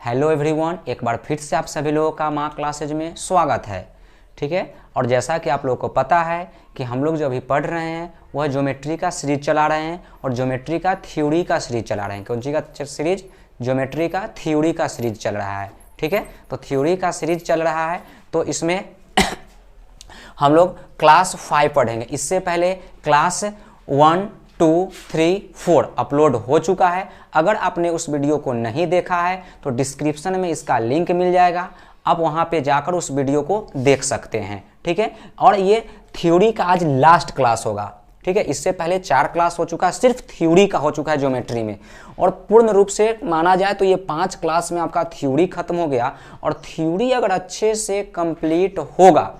Hello everyone, एक बार फिर से आप सभी लोगों का माँ क्लासेज में स्वागत है। ठीक है, और जैसा कि आप लोगों को पता है कि हम लोग जो अभी पढ़ रहे हैं वह ज्योमेट्री का सीरीज चला रहे हैं और ज्योमेट्री का थ्योरी का सीरीज चला रहे हैं। कौन सी का सीरीज? ज्योमेट्री का थ्योरी का सीरीज चल रहा है। ठीक है, तो थ्योरी का सीरीज चल रहा है तो इसमें हम लोग क्लास 5 पढ़ेंगे। इससे पहले क्लास 1, 2, 3, 4 अपलोड हो चुका है। अगर आपने उस वीडियो को नहीं देखा है तो डिस्क्रिप्शन में इसका लिंक मिल जाएगा, आप वहां पे जाकर उस वीडियो को देख सकते हैं। ठीक है, और ये थ्योरी का आज लास्ट क्लास होगा। ठीक है, इससे पहले 4 क्लास हो चुका है, सिर्फ थ्योरी का हो चुका है ज्योमेट्री में, और पूर्ण रूप से माना जाए तो ये 5 क्लास में आपका थ्योरी खत्म हो गया। और थ्योरी अगर अच्छे से कंप्लीट होगा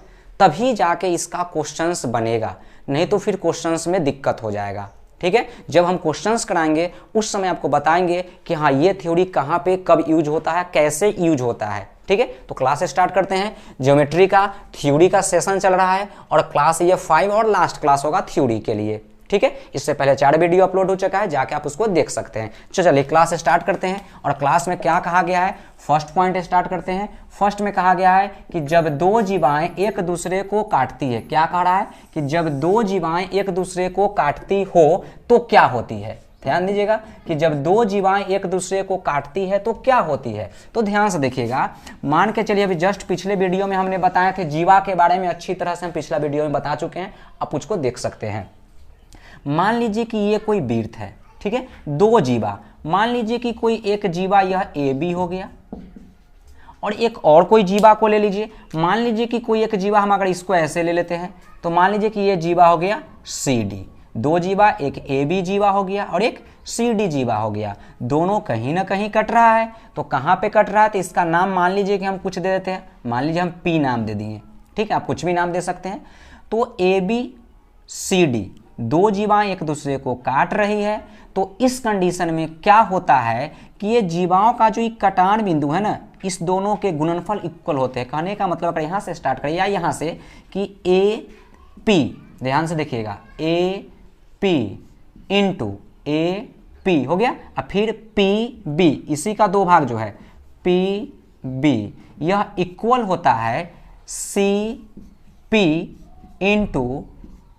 तभी जाके इसका क्वेश्चंस बनेगा, नहीं तो फिर क्वेश्चंस में दिक्कत हो जाएगा। ठीक है, जब हम क्वेश्चंस कराएंगे उस समय आपको बताएंगे कि हाँ ये थ्योरी कहाँ पे कब यूज होता है, कैसे यूज होता है। ठीक है, तो क्लास स्टार्ट करते हैं। ज्योमेट्री का थ्योरी का सेशन चल रहा है और क्लास ये 5 और लास्ट क्लास होगा थ्योरी के लिए। ठीक है, इससे पहले 4 वीडियो अपलोड हो चुका है, जाके आप उसको देख सकते हैं। चलिए क्लास स्टार्ट करते हैं। और क्लास में क्या कहा गया है, फर्स्ट पॉइंट स्टार्ट करते हैं। फर्स्ट में कहा गया है कि जब 2 जीवाएं एक दूसरे को काटती है, क्या कह रहा है कि जब 2 जीवाएं एक दूसरे को काटती हो तो क्या होती है। ध्यान दीजिएगा कि जब 2 जीवाएं एक दूसरे को काटती है तो क्या होती है। तो ध्यान से देखिएगा, मान के चलिए अभी जस्ट पिछले वीडियो में हमने बताया थे जीवा के बारे में, अच्छी तरह से हम पिछला वीडियो में बता चुके हैं, आप उसको देख सकते हैं। मान लीजिए कि ये कोई वृत्त है। ठीक है, 2 जीवा, मान लीजिए कि कोई एक जीवा यह ए बी हो गया और एक और कोई जीवा को ले लीजिए। मान लीजिए कि कोई एक जीवा, हम अगर इसको ऐसे ले लेते हैं तो मान लीजिए कि ये जीवा हो गया सी डी। 2 जीवा, एक ए बी जीवा हो गया और एक सी डी जीवा हो गया। दोनों कहीं ना कहीं कट रहा है, तो कहाँ पे कट रहा है तो इसका नाम मान लीजिए कि हम कुछ दे देते हैं, मान लीजिए हम पी नाम दे दिए। ठीक है, आप कुछ भी नाम दे सकते हैं। तो ए बी सी डी 2 जीवाएं एक दूसरे को काट रही है, तो इस कंडीशन में क्या होता है कि ये जीवाओं का जो कटान बिंदु है ना, इस दोनों के गुणनफल इक्वल होते हैं। कहने का मतलब अगर यहाँ से स्टार्ट करें या यहाँ से कि ए पी, ध्यान से देखिएगा, ए पी इंटू ए पी हो गया, और फिर पी बी, इसी का 2 भाग जो है पी बी, यह इक्वल होता है C P into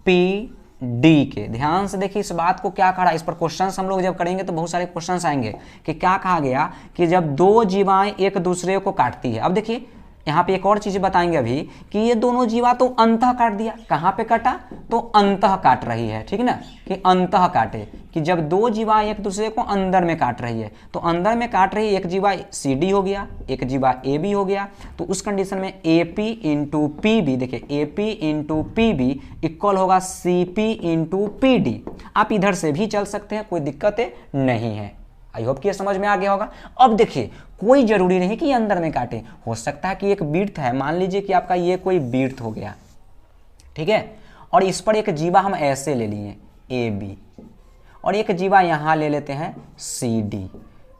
P D के। ध्यान से देखिए इस बात को, क्या कहा, इस पर क्वेश्चंस हम लोग जब करेंगे तो बहुत सारे क्वेश्चंस आएंगे कि क्या कहा गया कि जब 2 जीवाएं एक दूसरे को काटती है। अब देखिए यहाँ पे एक और चीज बताएंगे अभी कि ये दोनों जीवा तो अंतः काट दिया। कहाँ पे काटा तो अंतः काट रही है। ठीक है ना, कि अंतः काटे, कि जब 2 जीवा एक दूसरे को अंदर में काट रही है, तो अंदर में काट रही है, एक जीवा सी डी हो गया, एक जीवा ए बी हो गया। तो उस कंडीशन में A P into P B, देखिए A P into P B equal होगा C P into P D. आप इधर से भी चल सकते हैं, कोई दिक्कत नहीं है। आई होप कि ये समझ में आ गया होगा। अब देखिए कोई जरूरी नहीं कि ये अंदर में काटे, हो सकता है कि एक वृत्त है, मान लीजिए कि आपका ये कोई वृत्त हो गया। ठीक है, और इस पर एक जीवा हम ऐसे ले लिए ए बी, और एक जीवा यहां ले लेते हैं सी डी।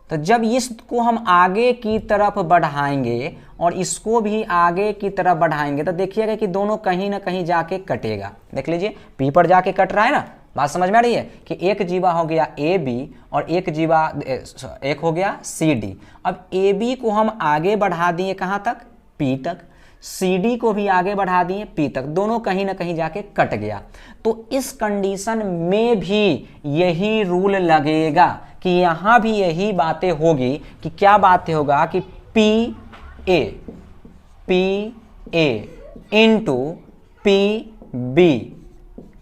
तो जब इसको हम आगे की तरफ बढ़ाएंगे और इसको भी आगे की तरफ बढ़ाएंगे तो देखिएगा कि दोनों कहीं ना कहीं जाके कटेगा। देख लीजिए पी पर जाके कट रहा है ना, बात समझ में आ रही है कि एक जीवा हो गया ए बी और एक हो गया सी डी। अब ए बी को हम आगे बढ़ा दिए कहाँ तक, पी तक, सी डी को भी आगे बढ़ा दिए पी तक, दोनों कहीं ना कहीं जाके कट गया। तो इस कंडीशन में भी यही रूल लगेगा कि यहां भी यही बातें होगी कि क्या बातें होगा कि P A into P B,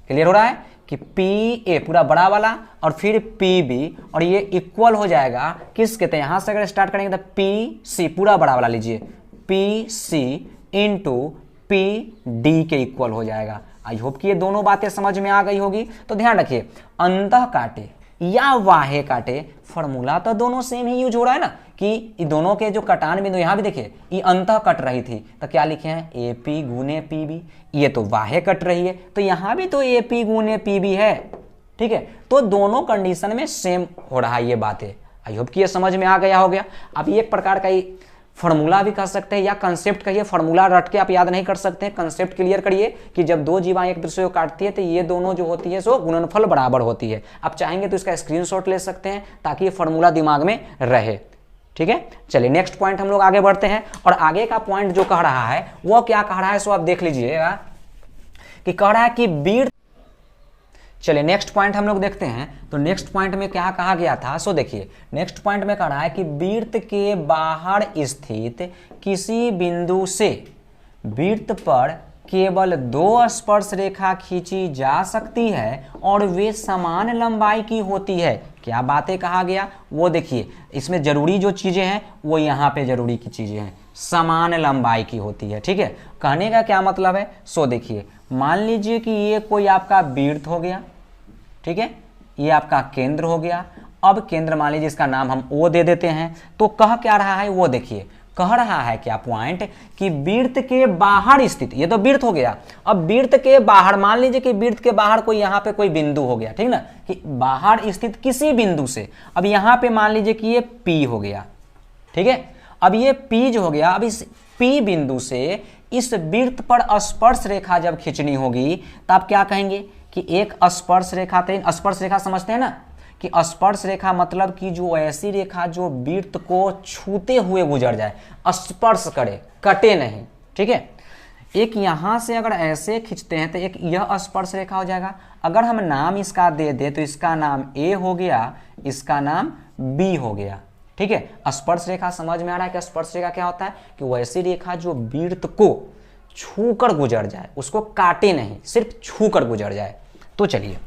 clear हो रहा है कि पी ए पूरा बड़ा वाला और फिर पी बी, और ये इक्वल हो जाएगा किसके, तो यहां से अगर स्टार्ट करेंगे तो पी सी पूरा बड़ा वाला लीजिए, P C into P D के इक्वल हो जाएगा। आई होप कि ये दोनों बातें समझ में आ गई होगी। तो ध्यान रखिए, अंतः काटे या वाहे काटे, फॉर्मूला तो दोनों सेम ही यूज हो रहा है ना, कि दोनों के जो कटान बिंदु, यहां भी देखिए ये अंतः कट रही थी तो क्या लिखे हैं ए पी गुने पी बी, ये तो वाहे कट रही है तो यहां भी तो ए पी गुने पी बी है। ठीक है, तो दोनों कंडीशन में सेम हो रहा है ये बातें। आई होप कि ये समझ में आ गया हो गया। अब ये एक प्रकार का फॉर्मूला भी कह सकते हैं या कंसेप्ट कहिए, फॉर्मूला रट के आप याद नहीं कर सकते हैं, कंसेप्ट क्लियर करिए कि जब 2 जीवाएं एक दूसरे को काटती है तो ये दोनों जो होती है सो गुणनफल बराबर होती है। आप चाहेंगे तो इसका स्क्रीनशॉट ले सकते हैं ताकि ये फॉर्मूला दिमाग में रहे। ठीक है, चलिए नेक्स्ट पॉइंट हम लोग आगे बढ़ते हैं। और आगे का पॉइंट जो कह रहा है वो क्या कह रहा है, सो आप देख लीजिएगा कि कह रहा है कि वृत्त। चलिए नेक्स्ट पॉइंट हम लोग देखते हैं। तो नेक्स्ट पॉइंट में क्या कहा गया था, सो देखिए नेक्स्ट पॉइंट में कह रहा है कि वृत्त के बाहर स्थित किसी बिंदु से वृत्त पर केवल 2 स्पर्श रेखा खींची जा सकती है और वे समान लंबाई की होती है। क्या बातें कहा गया वो देखिए, इसमें जरूरी जो चीजें हैं वो यहाँ पे जरूरी की चीजें हैं, समान लंबाई की होती है। ठीक है, कहने का क्या मतलब है, सो देखिए मान लीजिए कि ये कोई आपका वृत्त हो गया, ठीक है, ये आपका केंद्र हो गया। अब केंद्र मान लीजिए इसका नाम हम O दे देते हैं। तो कह क्या रहा है वो देखिए, कह रहा है क्या पॉइंट कि वृत्त के बाहर स्थित, ये तो वृत्त हो गया। अब वृत्त के बाहर मान लीजिए कि वृत्त के बाहर कोई यहाँ पे कोई बिंदु हो गया, ठीक ना, कि बाहर स्थित किसी बिंदु से। अब यहाँ पे मान लीजिए कि ये P हो गया, ठीक है। अब ये P जो हो गया, अब इस P बिंदु से इस वृत्त पर स्पर्श रेखा जब खींचनी होगी तो आप क्या कहेंगे कि एक स्पर्श रेखा, स्पर्श रेखा समझते हैं ना, कि स्पर्श रेखा मतलब कि जो ऐसी रेखा जो वृत्त को छूते हुए गुजर जाए, स्पर्श करे, कटे नहीं। ठीक है, एक यहां से अगर ऐसे खींचते हैं तो एक यह स्पर्श रेखा हो जाएगा। अगर हम नाम इसका दे दे तो इसका नाम A हो गया, इसका नाम B हो गया। ठीक है, स्पर्श रेखा समझ में आ रहा है कि स्पर्श रेखा क्या होता है, कि वैसी रेखा जो वृत्त को छूकर गुजर जाए, उसको काटे नहीं, सिर्फ छूकर गुजर जाए। तो चलिए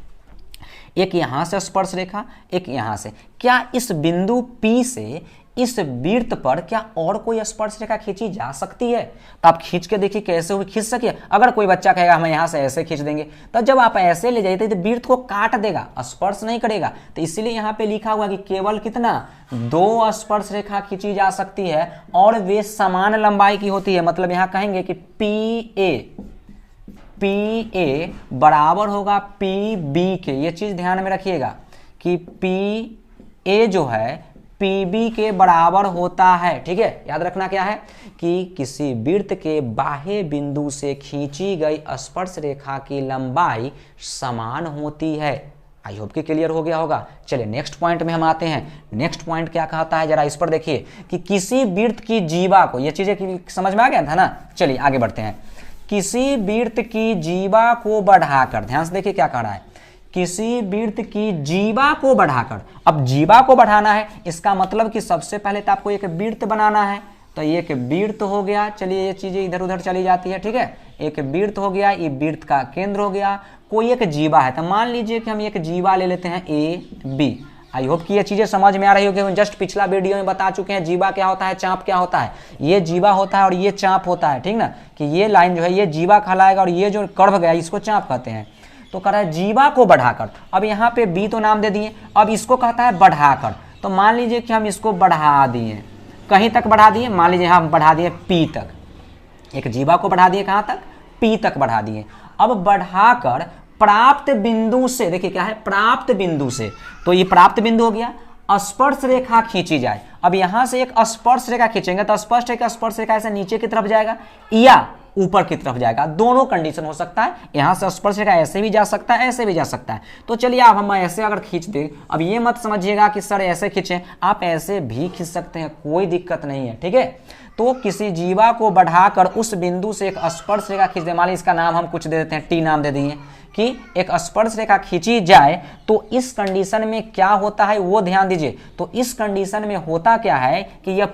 एक यहां से स्पर्श रेखा, एक यहां से। क्या इस बिंदु P से इस वृत्त पर क्या और कोई स्पर्श रेखा खींची जा सकती है? तो आप खींच के देखिए कैसे हुई खींच सकिए। अगर कोई बच्चा कहेगा हम यहां से ऐसे खींच देंगे, तो जब आप ऐसे ले जाइए तो वृत्त को काट देगा, स्पर्श नहीं करेगा। तो इसीलिए यहां पे लिखा हुआ कि केवल कितना 2 स्पर्श रेखा खींची जा सकती है और वे समान लंबाई की होती है। मतलब यहां कहेंगे कि PA बराबर होगा PB के। ये चीज ध्यान में रखिएगा कि PA जो है PB के बराबर होता है। ठीक है, याद रखना क्या है कि किसी वृत्त के बाह्य बिंदु से खींची गई स्पर्श रेखा की लंबाई समान होती है। आई होप कि क्लियर हो गया होगा। चलिए नेक्स्ट पॉइंट में हम आते हैं। नेक्स्ट पॉइंट क्या कहता है, जरा इस पर देखिए कि किसी वृत्त की जीवा को, ये चीजें समझ में आ गया था ना। चलिए आगे बढ़ते हैं। किसी वृत्त की जीवा को बढ़ाकर, ध्यान से देखिए क्या कह रहा है, किसी वृत्त की जीवा को बढ़ाकर। अब जीवा को बढ़ाना है, इसका मतलब कि सबसे पहले तो आपको एक वृत्त बनाना है। तो एक वृत्त हो गया, चलिए ये चीजें इधर उधर चली जाती है। ठीक है, एक वृत्त हो गया, ये वृत्त का केंद्र हो गया, कोई एक जीवा है। तो मान लीजिए कि हम एक जीवा ले लेते हैं AB। आई होप कि ये चीजें समझ में आ रही होगी। जस्ट पिछला वीडियो में बता चुके हैं जीवा क्या होता है, चाप क्या होता है। ये जीवा होता है और ये चाप होता है, ठीक ना, कि ये लाइन जो है ये जीवा कहलाएगा और ये जो कर्व गया इसको चाप कहते हैं। तो कह रहा है जीवा को बढ़ाकर। अब यहाँ पे B तो नाम दे दिए, अब इसको कहता है बढ़ाकर। तो मान लीजिए कि हम इसको बढ़ा दिए, कहीं तक बढ़ा दिए, मान लीजिए हम बढ़ा दिए P तक। एक जीवा को बढ़ा दिए कहाँ तक, P तक बढ़ा दिए। अब बढ़ाकर प्राप्त बिंदु से, देखिए क्या है, प्राप्त बिंदु से, तो ये प्राप्त बिंदु हो गया, स्पर्श रेखा खींची जाए। अब यहां से एक स्पर्श रेखा खींचेंगे तो स्पष्ट है कि स्पर्श रेखा ऐसे नीचे की तरफ जाएगा या ऊपर की तरफ जाएगा, दोनों कंडीशन हो सकता है। यहां से स्पर्श रेखा ऐसे भी जा सकता है, ऐसे भी जा सकता है। तो चलिए आप हम ऐसे अगर खींच दें, अब ये मत समझिएगा कि सर ऐसे खींचें, आप ऐसे भी खींच सकते हैं, कोई दिक्कत नहीं है। ठीक है, तो किसी जीवा को बढ़ाकर उस बिंदु से एक स्पर्श रेखा खींच दे, मान लीजिए इसका नाम हम कुछ दे देते हैं, T नाम दे दिए, कि एक स्पर्श रेखा खींची जाए। तो इस कंडीशन में क्या होता है वो ध्यान दीजिए। तो इस कंडीशन में होता क्या है कि यह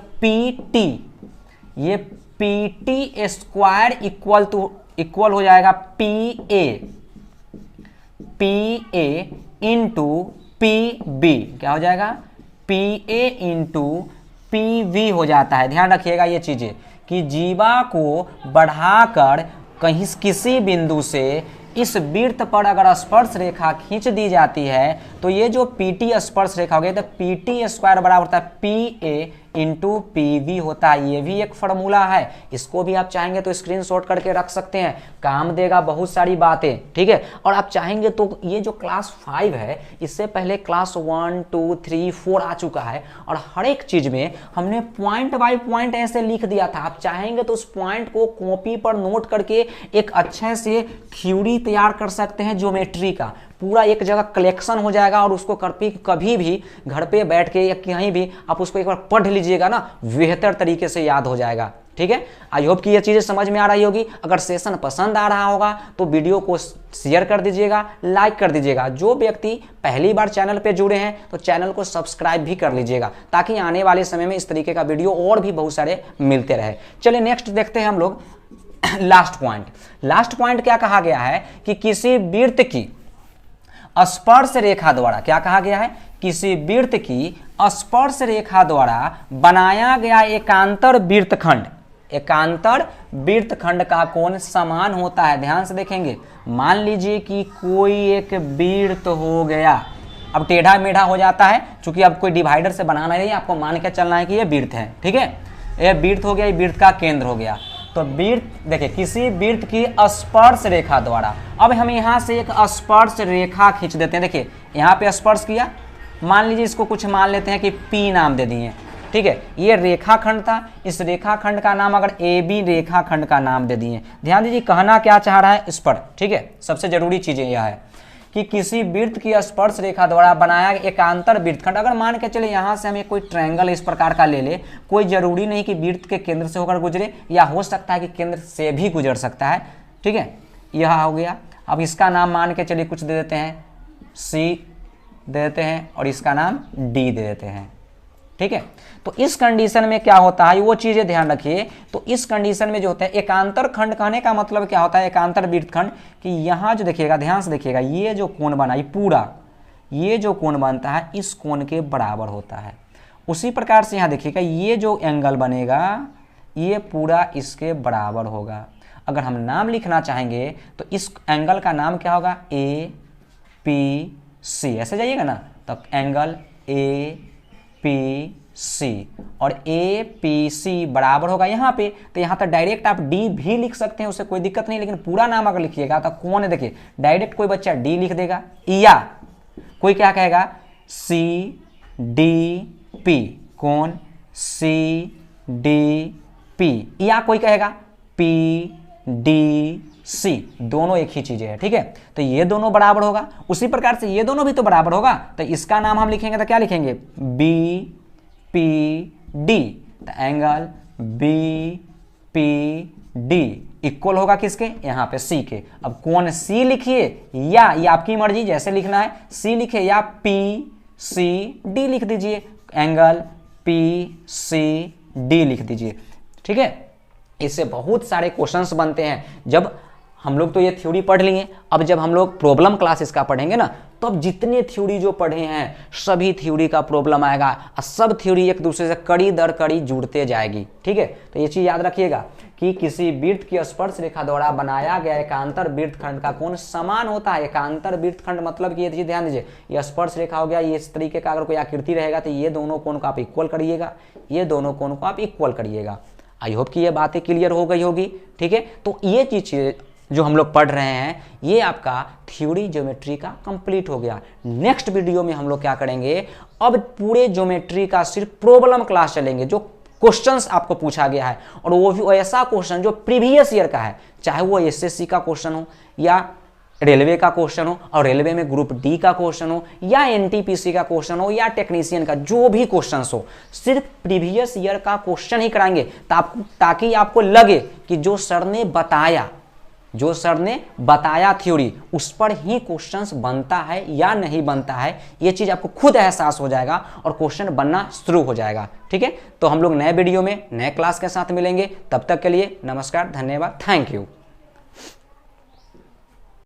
PT स्क्वायर इक्वल हो जाएगा PA इंटू PB। क्या हो जाएगा, PA इंटू PV हो जाता है। ध्यान रखिएगा ये चीजें कि जीवा को बढ़ाकर कहीं किसी बिंदु से इस वृत्त पर अगर स्पर्श रेखा खींच दी जाती है तो ये जो PT स्पर्श रेखा हो गई, तो PT स्क्वायर बराबर होता है PA इंटू PV होता है। ये भी एक फॉर्मूला है, इसको भी आप चाहेंगे तो स्क्रीनशॉट करके रख सकते हैं, काम देगा बहुत सारी बातें। ठीक है, और आप चाहेंगे तो ये जो क्लास 5 है, इससे पहले क्लास 1, 2, 3, 4 आ चुका है और हर एक चीज में हमने पॉइंट बाय पॉइंट ऐसे लिख दिया था। आप चाहेंगे तो उस पॉइंट को कॉपी पर नोट करके एक अच्छे से थ्योरी तैयार कर सकते हैं ज्योमेट्री का। पूरा एक जगह कलेक्शन हो जाएगा और उसको कभी भी घर पे बैठ के या कहीं भी आप उसको एक बार पढ़ लीजिएगा ना, बेहतर तरीके से याद हो जाएगा। ठीक है, आई होप कि ये चीज़ें समझ में आ रही होगी। अगर सेशन पसंद आ रहा होगा तो वीडियो को शेयर कर दीजिएगा, लाइक कर दीजिएगा। जो व्यक्ति पहली बार चैनल पे जुड़े हैं तो चैनल को सब्सक्राइब भी कर लीजिएगा, ताकि आने वाले समय में इस तरीके का वीडियो और भी बहुत सारे मिलते रहे। चलिए नेक्स्ट देखते हैं हम लोग लास्ट पॉइंट क्या कहा गया है कि किसी वृत्त की स्पर्श रेखा द्वारा, क्या कहा गया है, किसी वृत्त की स्पर्श रेखा द्वारा बनाया गया एकांतर वृत्तखंड, एकांतर वृत्तखंड का कोण समान होता है। ध्यान से देखेंगे, मान लीजिए कि कोई एक वृत्त हो गया, अब टेढ़ा मेढ़ा हो जाता है, क्योंकि अब कोई डिवाइडर से बनाना नहीं, आपको मान के चलना है कि ये वृत्त है। ठीक है, ये वृत्त हो गया, ये वृत्त का केंद्र हो गया। तो वृत्त देखिए, किसी वृत्त की स्पर्श रेखा द्वारा, अब हम यहाँ से एक स्पर्श रेखा खींच देते हैं। देखिए यहाँ पे स्पर्श किया, मान लीजिए इसको कुछ मान लेते हैं कि P नाम दे दिए। ठीक है, ये रेखाखंड था, इस रेखाखंड का नाम अगर AB रेखाखंड का नाम दे दिए। ध्यान दीजिए कहना क्या चाह रहा है इस पर। ठीक है, सबसे जरूरी चीजें यह है कि किसी वृत्त की स्पर्श रेखा द्वारा बनाया एकांतर वृत्तखंड, अगर मान के चले यहाँ से हमें कोई ट्रायंगल इस प्रकार का ले ले, कोई जरूरी नहीं कि वृत्त के केंद्र से होकर गुजरे, या हो सकता है कि केंद्र से भी गुजर सकता है। ठीक है, यह हो गया। अब इसका नाम मान के चलिए कुछ दे देते हैं, C दे देते हैं और इसका नाम D दे देते हैं। ठीक है, तो इस कंडीशन में क्या होता है वो चीजें ध्यान रखिए। तो इस कंडीशन में जो होता है एकांतर खंड, कहने का मतलब क्या होता है एकांतर वृत्तखंड, कि यहाँ जो देखिएगा, ध्यान से देखिएगा, ये जो कोण बना, ये पूरा ये जो कोण बनता है इस कोण के बराबर होता है। उसी प्रकार से यहाँ देखिएगा, ये जो एंगल बनेगा ये पूरा इसके बराबर होगा। अगर हम नाम लिखना चाहेंगे तो इस एंगल का नाम क्या होगा, APC, ऐसे जाइएगा ना, तब एंगल APC और APC बराबर होगा यहाँ पे। तो यहाँ तक डायरेक्ट आप D भी लिख सकते हैं, उससे कोई दिक्कत नहीं, लेकिन पूरा नाम अगर लिखिएगा तो कौन है, देखिए डायरेक्ट कोई बच्चा D लिख देगा, या कोई क्या कहेगा CDP, कौन CDP, या कोई कहेगा PDC, दोनों एक ही चीजें है। ठीक है, तो ये दोनों बराबर होगा, उसी प्रकार से ये दोनों भी तो बराबर होगा। तो इसका नाम हम लिखेंगे तो क्या लिखेंगे, BPD, तो एंगल BPD इक्वल होगा किसके, यहाँ पे C के। अब कौन C लिखिए, या ये आपकी मर्जी, जैसे लिखना है C लिखे या PCD लिख दीजिए, एंगल PCD लिख दीजिए। ठीक है, इससे बहुत सारे क्वेश्चंस बनते हैं। जब हम लोग तो ये थ्योरी पढ़ लिए, अब जब हम लोग प्रॉब्लम क्लासेस का पढ़ेंगे ना, तो अब जितने थ्योरी जो पढ़े हैं सभी थ्योरी का प्रॉब्लम आएगा, और सब थ्योरी एक दूसरे से कड़ी दर कड़ी जुड़ते जाएगी। ठीक है, तो ये चीज याद रखिएगा कि किसी वृत्त की स्पर्श रेखा द्वारा बनाया गया एकांतर वृत्तखंड का कोण समान होता है। एकांतर वृत्तखंड मतलब कि ये चीज ध्यान दीजिए, ये स्पर्श रेखा हो गया, ये इस तरीके का अगर कोई आकृति रहेगा तो ये दोनों कोण को आप इक्वल करिएगा, ये दोनों कोण को आप इक्वल करिएगा। आई होप कि ये बातें क्लियर हो गई होगी। ठीक है, तो ये चीज जो हम लोग पढ़ रहे हैं ये आपका थ्योरी ज्योमेट्री का कंप्लीट हो गया। नेक्स्ट वीडियो में हम लोग क्या करेंगे, अब पूरे ज्योमेट्री का सिर्फ प्रॉब्लम क्लास चलेंगे, जो क्वेश्चंस आपको पूछा गया है, और वो भी ऐसा क्वेश्चन जो प्रीवियस ईयर का है, चाहे वो एसएससी का क्वेश्चन हो या रेलवे का क्वेश्चन हो, और रेलवे में ग्रुप डी का क्वेश्चन हो या एनटीपीसी का क्वेश्चन हो या टेक्नीशियन का, जो भी क्वेश्चन हो, सिर्फ प्रीवियस ईयर का क्वेश्चन ही कराएंगे, ताकि आपको लगे कि जो सर ने बताया थ्योरी उस पर ही क्वेश्चंस बनता है या नहीं बनता है, ये चीज आपको खुद एहसास हो जाएगा और क्वेश्चन बनना शुरू हो जाएगा। ठीक है, तो हम लोग नए वीडियो में नए क्लास के साथ मिलेंगे, तब तक के लिए नमस्कार, धन्यवाद, थैंक यू।